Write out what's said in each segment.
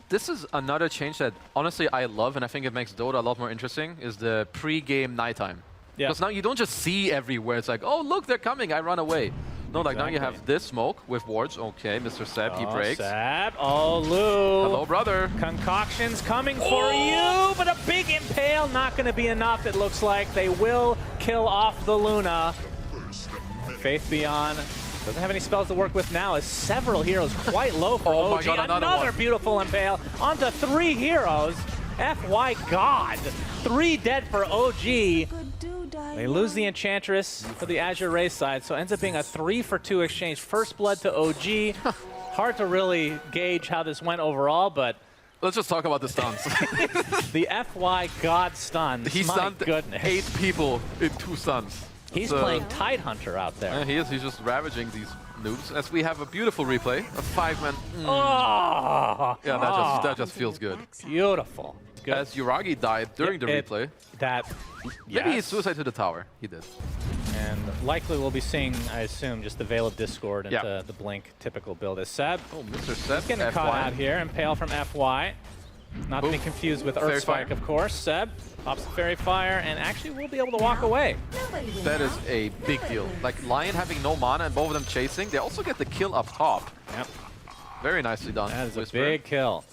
This is another change that honestly I love, and I think it makes Dota a lot more interesting, is the pre-game nighttime. Yeah. Because now you don't just see everywhere. It's like, oh, look, they're coming. I run away. No, like now you have this smoke with wards. Okay, Mr. Seb, he breaks. Seb. Oh, Lou. Hello, brother. Concoctions coming for you, but a big impale not going to be enough. It looks like they will kill off the Luna. Faith Beyond doesn't have any spells to work with now, as several heroes quite low for Oh OG. my God, another beautiful impale onto 3 heroes. FY God. 3 dead for OG. They lose the Enchantress for the Azure Race side, so it ends up being a 3-for-2 exchange. First blood to OG. Hard to really gauge how this went overall, but let's just talk about the stuns. the FY God stuns. He My stunned goodness. 8 people in 2 stuns. He's playing Tidehunter out there. Yeah, he is. He's just ravaging these noobs. As we have a beautiful replay, a 5-man. Oh, Yeah, that just feels good. Beautiful. Good. As Yuragi died during the replay. Maybe he suicide to the tower. He did. And likely we'll be seeing, I assume, just the Veil of Discord into the Blink typical build as Seb. Oh, Mr. Seb. He's getting caught out here. Impale from FY. Not to be confused with Earth Spike, of course. Seb pops the Fairy Fire and actually will be able to walk away. That is a big deal. Like Lion having no mana and both of them chasing, they also get the kill up top. Yep. Very nicely done. That is Wisper. a big kill.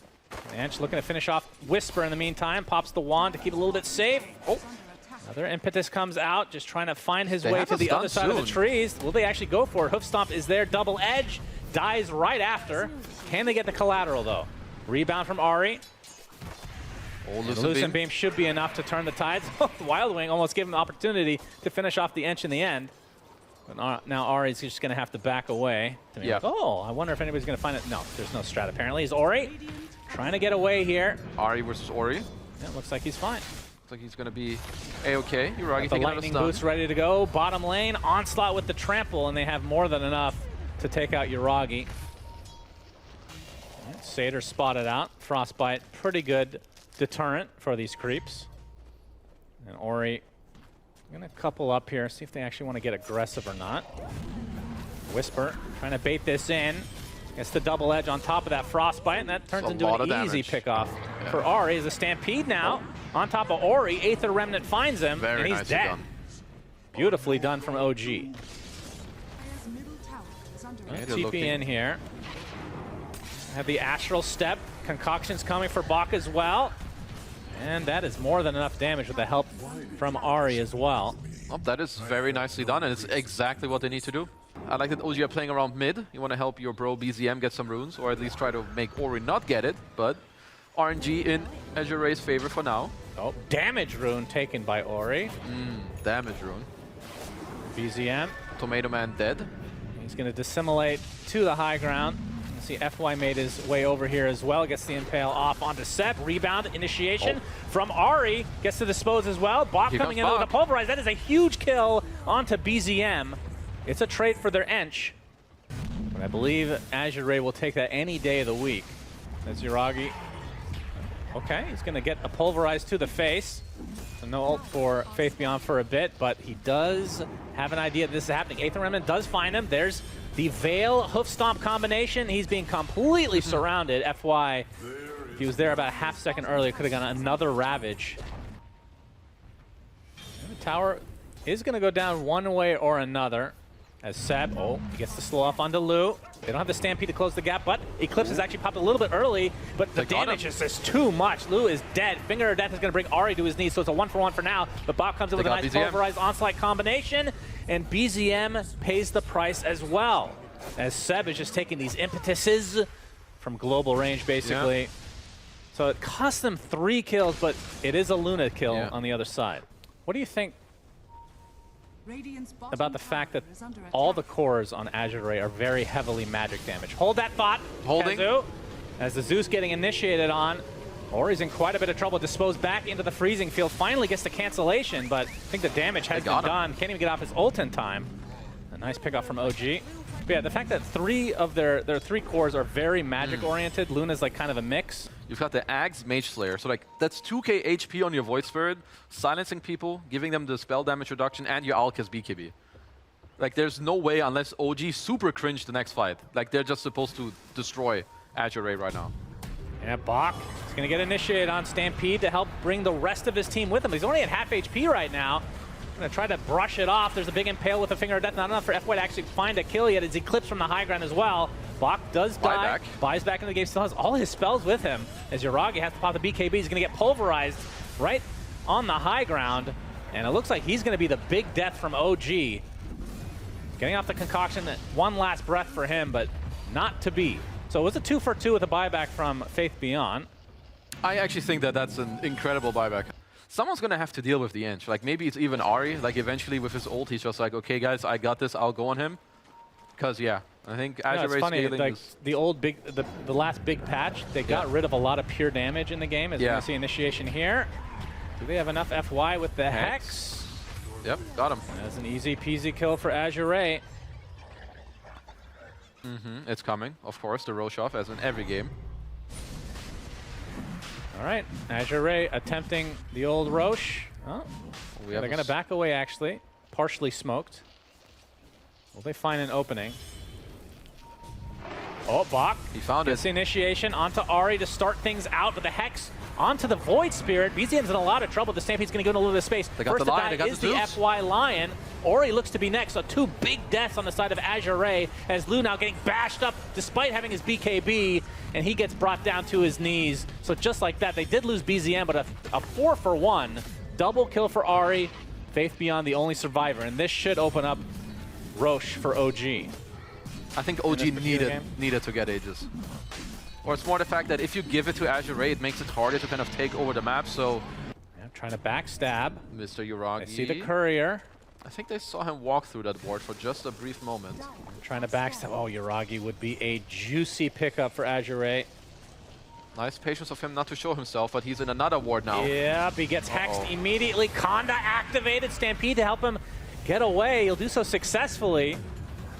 Anch looking to finish off Wisper in the meantime. Pops the wand to keep it a little bit safe. Oh, another impetus comes out, just trying to find his way to the other side of the trees. Will they actually go for it? Hoof Stomp is there. Double Edge dies right after. Can they get the collateral, though? Rebound from Ahri. Oh, Lucent Beam should be enough to turn the tides. Wild Wing almost gave him the opportunity to finish off the Ench in the end. But now Ahri's just going to have to back away. Yeah. Oh, I wonder if anybody's going to find it. No, there's no strat apparently. He's Ahri trying to get away here. Ahri versus Ori. Yeah, looks like he's fine. Looks like he's going to be A-okay. Yuragi the lightning boost ready to go. Bottom lane, Onslaught with the trample, and they have more than enough to take out Yuragi. Satyr spotted out. Frostbite, pretty good deterrent for these creeps. And Ori gonna couple up here, see if they actually want to get aggressive or not. Wisper trying to bait this in. Gets the double edge on top of that Frostbite, and that turns into an easy pickoff for Ahri. Is a Stampede now on top of Ori. Aether Remnant finds him, and he's dead. Done. Beautifully done from OG. TP in here. Have the Astral Step. Concoctions coming for Bach as well. And that is more than enough damage with the help from Ahri as well. Oh, that is very nicely done, and it's exactly what they need to do. I like that OG are playing around mid. You want to help your bro BZM get some runes, or at least try to make Ori not get it, but RNG in Azure Ray's favor for now. Oh, damage rune taken by Ori. Damage rune. BZM. Tomato Man dead. He's going to dissimulate to the high ground. See FY made his way over here as well. Gets the impale off onto Seb. Rebound initiation from Ahri. Gets to dispose as well. Bach coming in with a pulverize. That is a huge kill onto BZM. It's a trade for their Ench. But I believe Azure Ray will take that any day of the week. That's Yuragi. Okay, he's going to get a pulverize to the face. So no ult for Faith Beyond for a bit, but he does have an idea that this is happening. Aether Remnant does find him. There's the Veil Hoof Stomp combination. He's being completely surrounded. FY, if he was there about a half second earlier, could have gotten another Ravage. And the tower is going to go down one way or another. As Seb, he gets the slow off onto Lou. They don't have the Stampede to close the gap, but Eclipse has actually popped a little bit early, but the damage is just too much. Lou is dead. Finger of Death is going to bring Ahri to his knees, so it's a 1-for-1 for now. But Bach comes in with a nice pulverized Onslaught combination, and BZM pays the price as well. As Seb is just taking these impetuses from global range, basically. Yeah. So it cost them 3 kills, but it is a Luna kill on the other side. What do you think about the fact that all the cores on Azure Ray are very heavily magic damage? Hold that thought, KheZu. As the Zeus getting initiated on, Ori's in quite a bit of trouble. Disposed back into the freezing field. Finally gets the cancellation, but I think the damage has been done. Can't even get off his ult in time. A nice pickoff from OG. But yeah, the fact that 3 of their 3 cores are very magic-oriented. Luna's like kind of a mix. You've got the Aghs Mage Slayer, so like that's 2k HP on your Void Spirit, silencing people, giving them the spell damage reduction, and your Alkaz BKB. Like there's no way unless OG super cringe the next fight. Like they're just supposed to destroy Azure Ray right now. Yeah, Bach is going to get initiated on Stampede to help bring the rest of his team with him. He's only at half HP right now. Going to try to brush it off. There's a big impale with a finger of death. Not enough for FY to actually find a kill yet. It's eclipsed from the high ground as well. Bach does die. Buys back into the game. Still has all his spells with him. As Yuragi has to pop the BKB. He's going to get pulverized right on the high ground. And it looks like he's going to be the big death from OG. Getting off the concoction. One last breath for him, but not to be. So it was a 2 for 2 with a buyback from Faith Beyond. I actually think that that's an incredible buyback. Someone's going to have to deal with the inch. Like, maybe it's even Ari. Like, eventually with his ult, he's just like, okay, guys, I got this. I'll go on him. Because, yeah, I think Azure it's funny, scaling like is... the last big patch, they got rid of a lot of pure damage in the game. As you can see, initiation here. Do they have enough FY with the Hex? Yep, got him. That's an easy peasy kill for Azure. It's coming, of course, the Roche off, as in every game. All right, Azure attempting the old Roche. Oh, they're going to back away, actually. Partially smoked. Will they find an opening? Oh, Bach. He found it. The initiation onto Ari to start things out with the Hex onto the Void Spirit. BZM's in a lot of trouble. The Stampede's going to go into a little bit of space. They got First the to lion, die is the FY Lion. Ori looks to be next, so 2 big deaths on the side of Azure as Lu now getting bashed up despite having his BKB, and he gets brought down to his knees. So just like that, they did lose BZM, but a 4 for 1. Double kill for Ari. Faith Beyond the only survivor, and this should open up Roche for OG. I think OG needed to get Aegis. Or it's more the fact that if you give it to Azure, it makes it harder to kind of take over the map, so... Yeah, trying to backstab. Mr. Yuragi. I see the courier. I think they saw him walk through that ward for just a brief moment. Trying to backstab. Oh, Yuragi would be a juicy pickup for Azure. Nice patience of him not to show himself, but he's in another ward now. Yep, he gets hexed immediately. Conda activated. Stampede to help him get away. He'll do so successfully.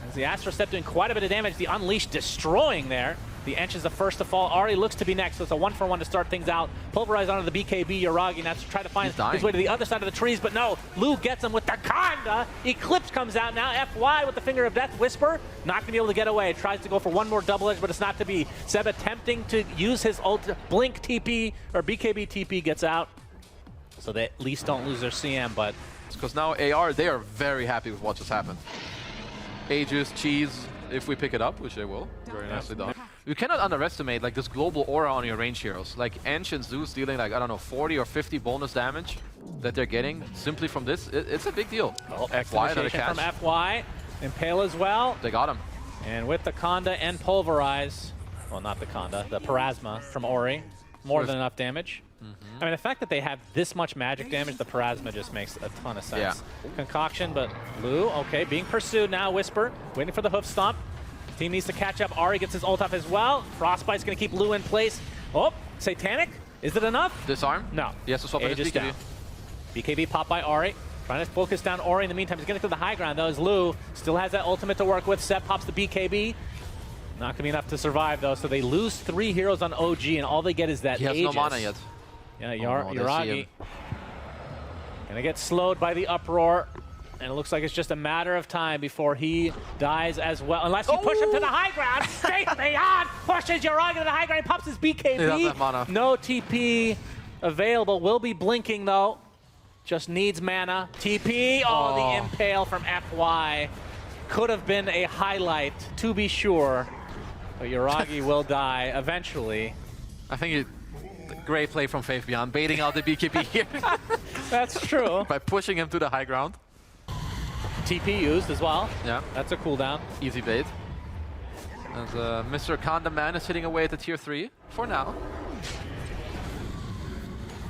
As the Astro Step doing quite a bit of damage. The Unleashed destroying there. The Ench is the first to fall. Ari looks to be next, so it's a 1 for 1 to start things out. Pulverize onto the BKB. Yuragi now to try to find his way to the other side of the trees, but no. Lu gets him with the Conda. Eclipse comes out now. FY with the Finger of Death. Wisper not going to be able to get away. Tries to go for one more double edge, but it's not to be. Seb attempting to use his ult. Blink TP, or BKB TP gets out. So they at least don't lose their CM, but... It's because now AR, they are very happy with what just happened. Aegis, Cheese, if we pick it up, which they will. Very nicely done. You cannot underestimate like this global aura on your range heroes. Like Ench and Zeus dealing like, I don't know, 40 or 50 bonus damage that they're getting simply from this. It's a big deal. Oh, FY from FY. Impale as well. They got him. And with the Conda and Pulverize, well, not the Conda, the Parasma from Ori, more than enough damage. I mean, the fact that they have this much magic damage, the Parasma just makes a ton of sense. Concoction, but Lu, okay, being pursued now. Wisper, waiting for the hoof stomp. Team needs to catch up. Ari gets his ult off as well. Frostbite's going to keep Lu in place. Oh, Satanic, is it enough? Disarm? No. He has to swap his BKB. BKB popped by Ari. Trying to focus down Ori in the meantime. He's going to go to the high ground, though, as Lu still has that ultimate to work with. Sep pops the BKB. Not going to be enough to survive, though, so they lose 3 heroes on OG, and all they get is that Aegis. He has no mana yet. Yeah, Yuragi gonna get slowed by the uproar, and it looks like it's just a matter of time before he dies as well. Unless you push him to the high ground. Faith Beyond pushes Yuragi to the high ground. He pops his BKB. No TP available. Will be blinking though. Just needs mana. TP. Oh, the impale from FY could have been a highlight to be sure, but Yuragi will die eventually. I think great play from Faith Beyond, baiting out the BKB here. That's true. By pushing him to the high ground. TP used as well. Yeah. That's a cooldown. Easy bait. As Mr. Conda Man is hitting away at the tier 3 for now.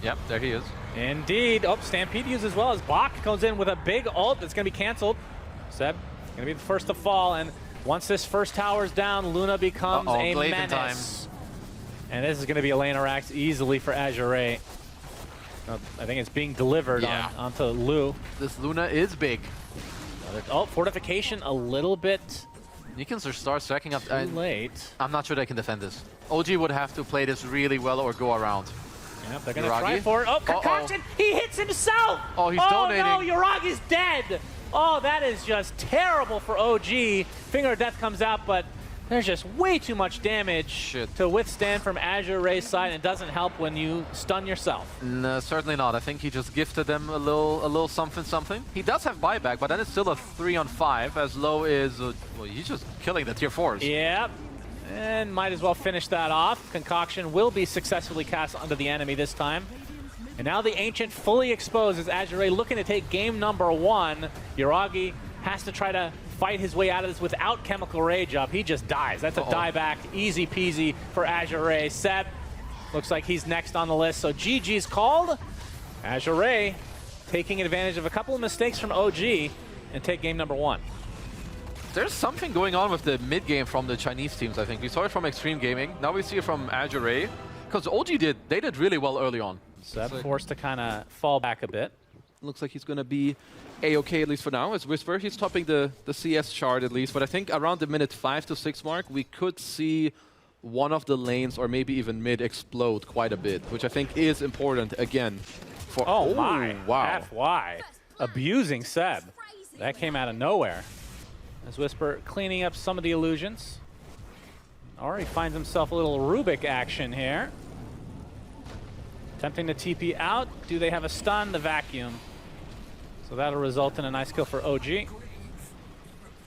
Yep, there he is. Indeed. Oh, Stampede used as well as Bach comes in with a big ult that's going to be canceled. Seb going to be the first to fall, and once this first tower's down, Luna becomes a menace. And this is going to be a lane Arax easily for Azure. I think it's being delivered onto Lu. This Luna is big. Oh, fortification a little bit. Nikons are start stacking up. Too late. I'm not sure they can defend this. OG would have to play this really well or go around. Yep, they're going to try for it. Oh, Concoction! He hits himself! Oh, he's donating. Oh no, Yuragi's dead! Oh, that is just terrible for OG. Finger of Death comes out, but There's just way too much damage to withstand from Azure Ray's side, and it doesn't help when you stun yourself. No, certainly not. I think he just gifted them a little something. He does have buyback, but then it's still a 3-on-5 as Low is, well, he's just killing the tier 4s. Yep, and might as well finish that off. Concoction will be successfully cast onto the enemy this time. And now the Ancient fully exposed as Azure Ray looking to take game number 1. Yuragi has to try to fight his way out of this without Chemical Rage up. He just dies. That's a dieback, easy peasy for Azure Ray. Seb looks like he's next on the list, so GG's called. Azure Ray taking advantage of a couple of mistakes from OG and take game number 1. There's something going on with the mid game from the Chinese teams, I think. We saw it from Extreme Gaming. Now we see it from Azure Ray. Because OG did really well early on. Seb forced to kind of fall back a bit. Looks like he's going to be A-okay at least for now. As Wisper, he's topping the CS chart at least. But I think around the minute 5 to 6 mark, we could see one of the lanes or maybe even mid explode quite a bit, which I think is important again. For oh my, wow. FY. Abusing Seb. That came out of nowhere. As Wisper cleaning up some of the illusions. Already finds himself a little Rubik action here. Attempting to TP out. Do they have a stun? The vacuum. So that'll result in a nice kill for OG. That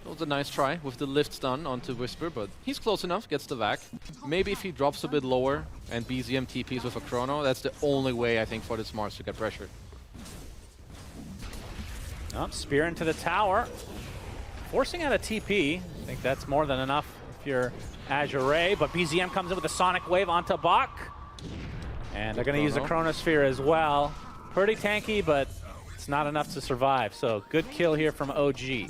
was a nice try with the lift stun onto Wisper, but he's close enough, gets the vac. Maybe if he drops a bit lower and BZM TPs with a chrono, that's the only way I think for the Smarts to get pressure. Oh, spear into the tower. Forcing out a TP. I think that's more than enough if you're Azure Ray, but BZM comes in with a Sonic Wave onto Bach. And they're going to use a Chronosphere as well. Pretty tanky, but it's not enough to survive. So good kill here from OG,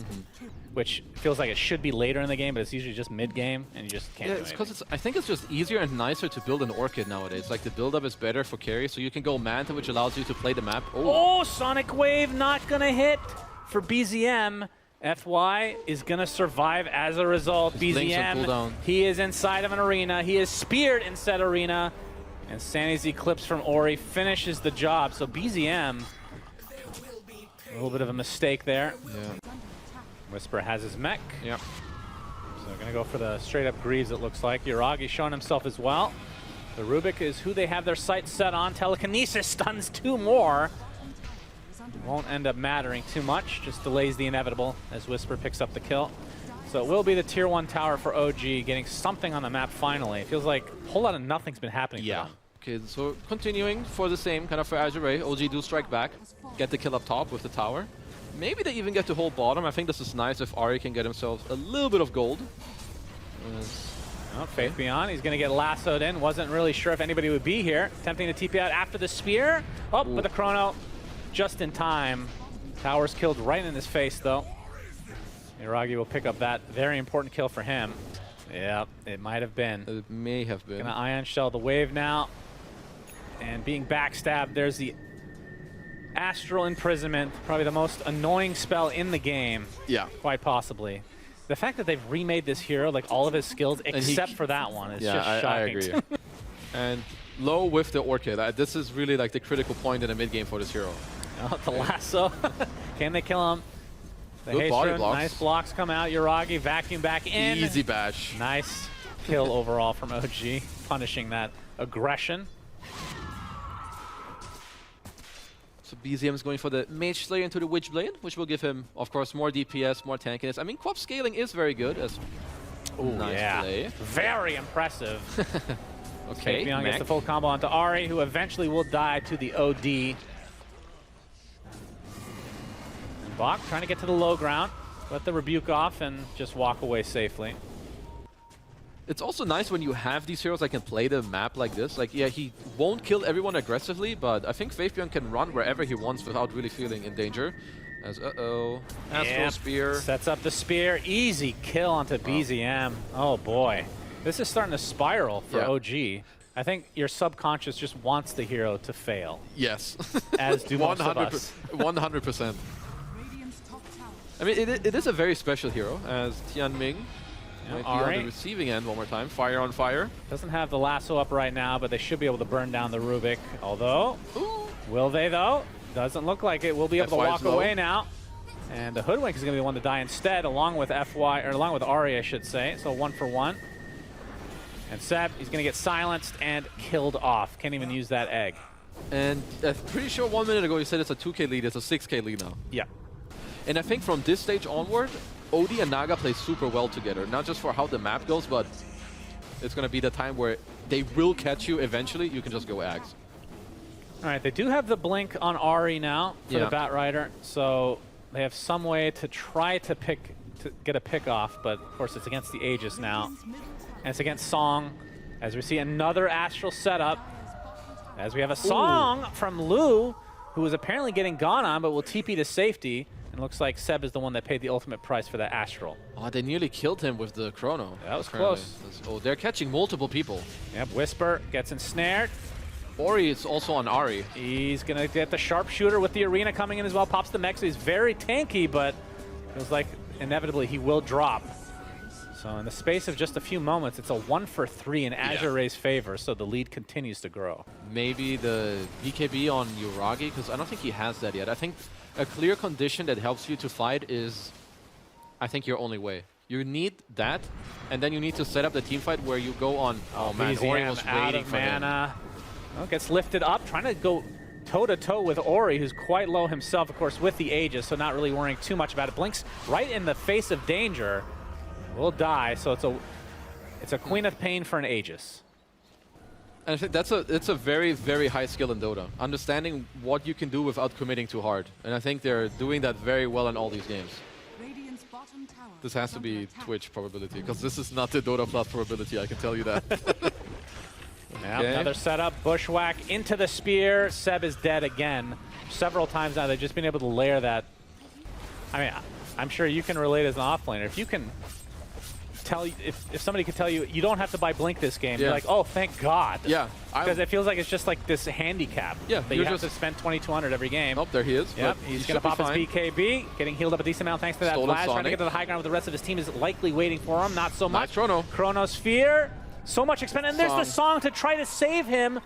which feels like it should be later in the game, but it's usually just mid-game, and you just can't do it's because I think it's just easier and nicer to build an Orchid nowadays. Like the build-up is better for carry, so you can go Manta, which allows you to play the map. Oh, Sonic Wave not going to hit for BZM. FY is going to survive as a result. BZM, he is inside of an arena. He is speared in said arena. And Sandy's Eclipse from Ori finishes the job. So BZM, a little bit of a mistake there. Yeah. Wisper has his mech. Yep. So they're going to go for the straight-up Greaves, it looks like. Yuragi showing himself as well. The Rubik is who they have their sights set on. Telekinesis stuns 2 more. Won't end up mattering too much, just delays the inevitable as Wisper picks up the kill. So it will be the tier 1 tower for OG, getting something on the map finally. It feels like a whole lot of nothing's been happening for them. Okay, so continuing for the same kind of for Azure Ray. OG do strike back, get the kill up top with the tower. Maybe they even get to hold bottom. I think this is nice if Ari can get himself a little bit of gold. Oh, Faith Beyond, he's going to get lassoed in. Wasn't really sure if anybody would be here. Attempting to TP out after the spear. Oh, with the chrono. Just in time. Tower's killed right in his face, though. Yuragi will pick up that very important kill for him. Yeah, it might have been. It may have been. Gonna Ion Shell the wave now. And being backstabbed, there's the Astral Imprisonment. Probably the most annoying spell in the game. Yeah. Quite possibly. The fact that they've remade this hero, like all of his skills, except for that one, is just shocking. I agree. And Low with the Orchid. This is really like the critical point in the mid game for this hero. Oh, the lasso. Can they kill him? The good body blocks. Nice blocks come out. Yuragi vacuum back in. Easy bash. Nice kill overall from OG, punishing that aggression. So BZM is going for the Mage Slayer into the Witchblade, which will give him, of course, more DPS, more tankiness. I mean, Quap scaling is very good. As nice play. Very impressive. Okay, Beyond gets the full combo onto Ari, who eventually will die to the OD. And Bach trying to get to the low ground, let the rebuke off, and just walk away safely. It's also nice when you have these heroes that can play the map like this. Like, yeah, he won't kill everyone aggressively, but I think Faithbjorn can run wherever he wants without really feeling in danger. As, Astral Spear. Sets up the spear. Easy kill onto BZM. Oh, boy. This is starting to spiral for OG. I think your subconscious just wants the hero to fail. Yes. As do most of us. 100%. I mean, it is a very special hero, as Tianming might be on the receiving end one more time. Fire on fire. Doesn't have the lasso up right now, but they should be able to burn down the Rubik. Although, will they though? Doesn't look like it. We'll be able to walk away now. And the Hoodwink is going to be the one to die instead, along with along with Ari, I should say. So 1 for 1. And Seb, he's going to get silenced and killed off. Can't even use that egg. And I'm pretty sure 1 minute ago you said it's a 2k lead. It's a 6k lead now. Yeah. And I think from this stage onward, OD and Naga play super well together. Not just for how the map goes, but it's going to be the time where they will catch you eventually. You can just go Ags. All right, they do have the blink on Ari now for the Bat Rider, so they have some way to try to get a pick off, but of course it's against the Aegis now. And it's against Song, as we see another Astral setup. As we have a Song from Lu, who is apparently getting gone on, but will TP to safety. And looks like Seb is the one that paid the ultimate price for that Astral. Oh, they nearly killed him with the Chrono. That was apparently. close. Oh, they're catching multiple people. Yep, Wisper gets ensnared. Ori is also on Ari. He's going to get the sharpshooter with the Arena coming in as well. Pops the mech, so he's very tanky, but feels like inevitably he will drop. So in the space of just a few moments, it's a 1 for 3 in Azure Ray's favor, so the lead continues to grow. Maybe the BKB on Yuragi, because I don't think he has that yet. I think a clear condition that helps you to fight is, I think, your only way. You need that, and then you need to set up the team fight where you go on. Oh man, Ori was waiting for mana. Well, gets lifted up, trying to go toe-to-toe with Ori, who's quite low himself, of course, with the Aegis, so not really worrying too much about it. Blinks right in the face of danger. Will die, so it's a Queen of Pain for an Aegis. And I think it's a very, very high skill in Dota. Understanding what you can do without committing too hard. And I think they're doing that very well in all these games. This has to be Twitch probability, because this is not the Dota Plus probability, I can tell you that. Yeah, another setup, bushwhack into the spear. Seb is dead again. Several times now, they've just been able to layer that. I mean, I'm sure you can relate as an offlaner. If you can tell, if somebody could tell you, you don't have to buy Blink this game, you're like, oh, thank God. Yeah. Because it feels like it's just like this handicap. Yeah. That you have to spend 2,200 every game. Oh, there he is. Yep, he's going to pop his BKB, getting healed up a decent amount thanks to that flash. Trying to get to the high ground with the rest of his team is likely waiting for him. Not so much. Chronosphere. So much expended, and there's the Song to try to save him.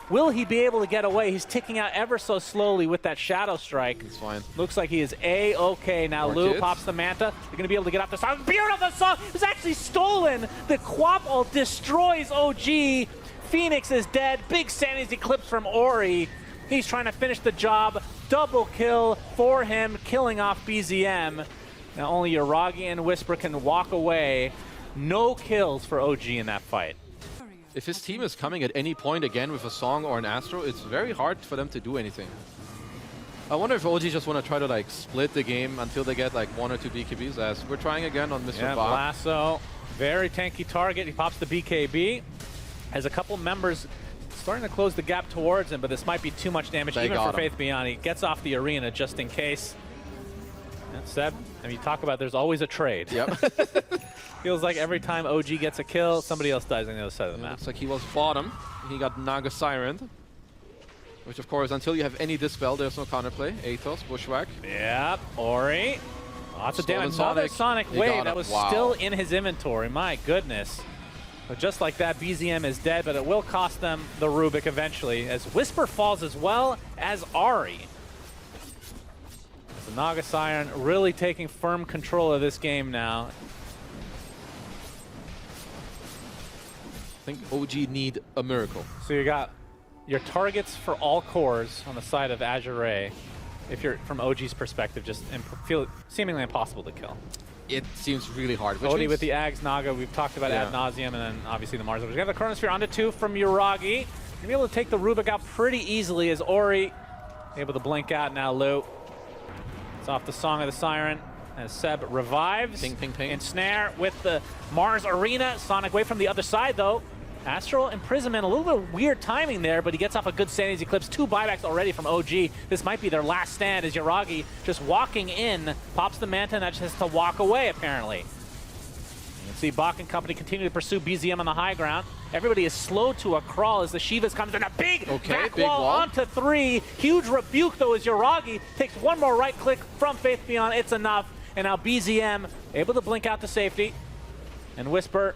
Will he be able to get away? He's ticking out ever so slowly with that Shadow Strike. It's fine. Looks like he is A-okay. Now Lu pops the Manta. They're going to be able to get off the Song. Beautiful Song! It's actually stolen! The Quapple destroys OG. Phoenix is dead. Big Sandy's Eclipse from Ori. He's trying to finish the job. Double kill for him, killing off BZM. Now only Yuragi and Wisper can walk away. No kills for OG in that fight. If his team is coming at any point again with a Song or an Astro, it's very hard for them to do anything. I wonder if OG just want to try to like split the game until they get like 1 or 2 BKBs, as we're trying again on Mr. Bach. Lasso, very tanky target. He pops the BKB. Has a couple members starting to close the gap towards him, but this might be too much damage even for Faith Beyond. He gets off the Arena just in case. And Seb, I mean, you talk about there's always a trade. Yep. Feels like every time OG gets a kill, somebody else dies on the other side of the map. Looks like he was bottom. He got Naga Siren. Which, of course, until you have any Dispel, there's no counterplay. Athos, Bushwhack. Yep, Ori. Lots of damage. Another Sonic Wave that was still in his inventory. My goodness. But just like that, BZM is dead, but it will cost them the Rubik eventually, as Wisper falls as well as Ari. So Naga Siren really taking firm control of this game now. I think OG need a miracle. So you got your targets for all cores on the side of Azure Ray. If you're from OG's perspective, just feel seemingly impossible to kill. It seems really hard. Odie with the Ags, Naga, we've talked about ad nauseum, and then obviously the Mars. We got the Chronosphere onto 2 from Yuragi. Gonna be able to take the Rubik out pretty easily as Ori able to blink out now. Lu. It's off the Song of the Siren as Seb revives. Ping, ping, ping. Ensnare with the Mars Arena. Sonic Wave from the other side though. Astral Imprisonment, a little bit of weird timing there, but he gets off a good Sandy's Eclipse. 2 buybacks already from OG. This might be their last stand as Yuragi just walking in, pops the Manta, and that just has to walk away, apparently. You can see Bach and company continue to pursue BZM on the high ground. Everybody is slow to a crawl as the Shivas comes in. A big back wall onto 3. Huge rebuke, though, as Yuragi takes one more right click from Faith Beyond. It's enough. And now BZM able to blink out to safety. And Wisper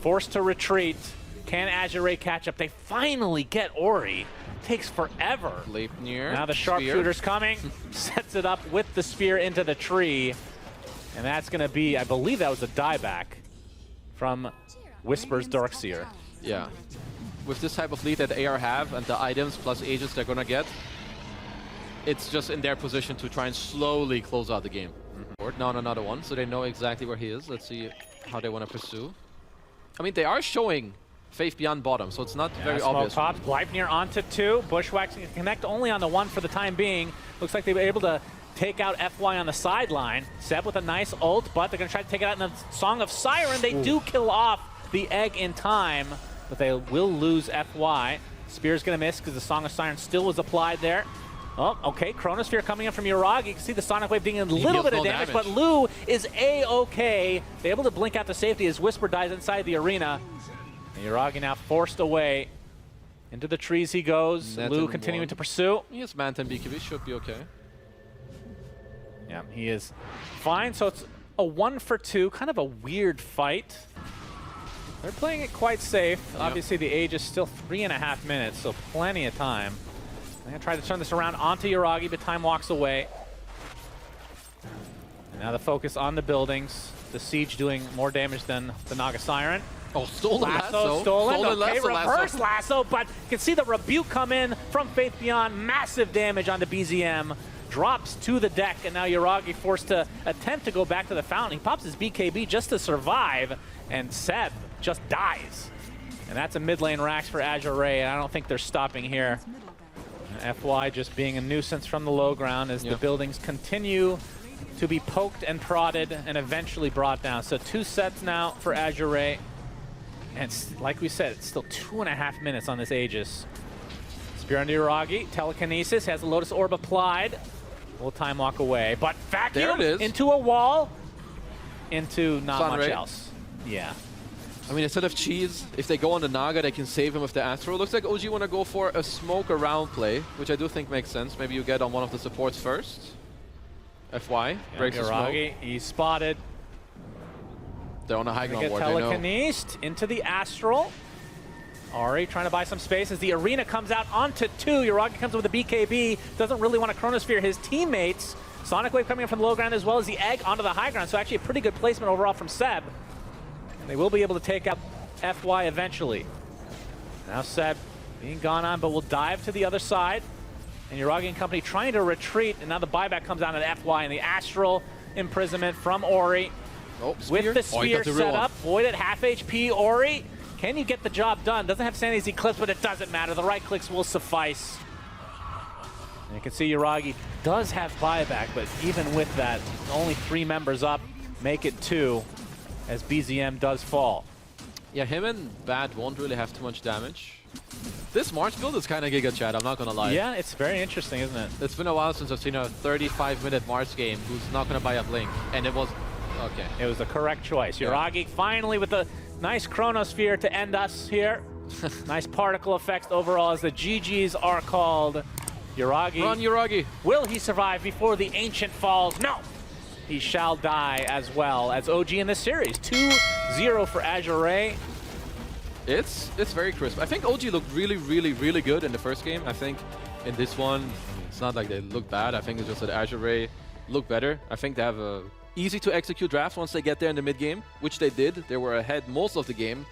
forced to retreat. Can Azure Ray catch up? They finally get Ori. takes forever. Leipnir. Now the sharpshooter's coming, sets it up with the spear into the tree. And that's going to be, I believe that was a dieback from Wisper's Darkseer. Yeah. With this type of lead that AR have and the items plus agents they're going to get, it's just in their position to try and slowly close out the game. Now on another one, so they know exactly where he is. Let's see how they want to pursue. I mean, they are showing Faith beyond bottom, so it's not very obvious. Pops, Leipnir onto 2. Bushwhacks can connect only on the 1 for the time being. Looks like they were able to take out FY on the sideline. Seb with a nice ult, but they're going to try to take it out in the Song of Siren. They do kill off the egg in time, but they will lose FY. Spear's going to miss because the Song of Siren still was applied there. Oh, okay, Chronosphere coming in from Yuragi. You can see the Sonic Wave doing a little bit of damage, but Lu is A-okay. They're able to blink out to safety as Wisper dies inside the arena. And Yuragi now forced away. Into the trees he goes. Lu continuing to pursue. He has Manta and BKB, should be okay. Yeah, he is fine. So it's a 1 for 2, kind of a weird fight. They're playing it quite safe. Yep. Obviously the age is still 3.5 minutes, so plenty of time. They're gonna try to turn this around onto Yuragi, but time walks away. And now the focus on the buildings. The siege doing more damage than the Naga Siren. Oh, stolen lasso. Stolen okay, lasso, reverse lasso, but you can see the rebuke come in from Faith Beyond. Massive damage onto BZM. Drops to the deck, and now Yuragi forced to attempt to go back to the fountain. He pops his BKB just to survive, and Seb just dies. And that's a mid lane Rax for Azure, and I don't think they're stopping here. FY just being a nuisance from the low ground as the buildings continue to be poked and prodded and eventually brought down. So 2 sets now for Azure. And it's, like we said, it's still 2.5 minutes on this Aegis. Spear under Yuragi, telekinesis, has the Lotus Orb applied. Will time walk away, but vacuum into a wall, into not much else. Yeah. I mean, instead of cheese, if they go on the Naga, they can save him with the Astro. Looks like OG want to go for a smoke around play, which I do think makes sense. Maybe you get on one of the supports first. FY, breaks the smoke. He's spotted. They're on a high ground ward, telekinesed into the Astral. Ari trying to buy some space as the arena comes out onto 2. Yuragi comes with a BKB. Doesn't really want to Chronosphere his teammates. Sonic Wave coming in from the low ground as well as the egg onto the high ground. So actually a pretty good placement overall from Seb. And they will be able to take out FY eventually. Now Seb being gone on, but will dive to the other side. And Yuragi and company trying to retreat. And now the buyback comes down at FY and the Astral imprisonment from Ori. Oh, with the spear set up. Void at half HP. Ori, can you get the job done? Doesn't have Sandy's Eclipse, but it doesn't matter. The right clicks will suffice. And you can see Yuragi does have buyback, but even with that, only 3 members up, make it 2 as BZM does fall. Yeah, him and Bad won't really have too much damage. This March build is kind of Giga Chat, I'm not gonna lie. Yeah, it's very interesting, isn't it? It's been a while since I've seen a 35-minute March game who's not gonna buy a Blink, and it was okay. It was the correct choice. Yuragi finally with a nice Chronosphere to end us here. Nice particle effects overall as the GGs are called. Yuragi. Run, Yuragi. Will he survive before the Ancient falls? No! He shall die as well as OG in this series. 2-0 for Azure. It's very crisp. I think OG looked really, really, really good in the first game. I think in this one, it's not like they look bad. I think it's just that Azure look better. I think they have a easy to execute draft once they get there in the mid game, which they did. They were ahead most of the game.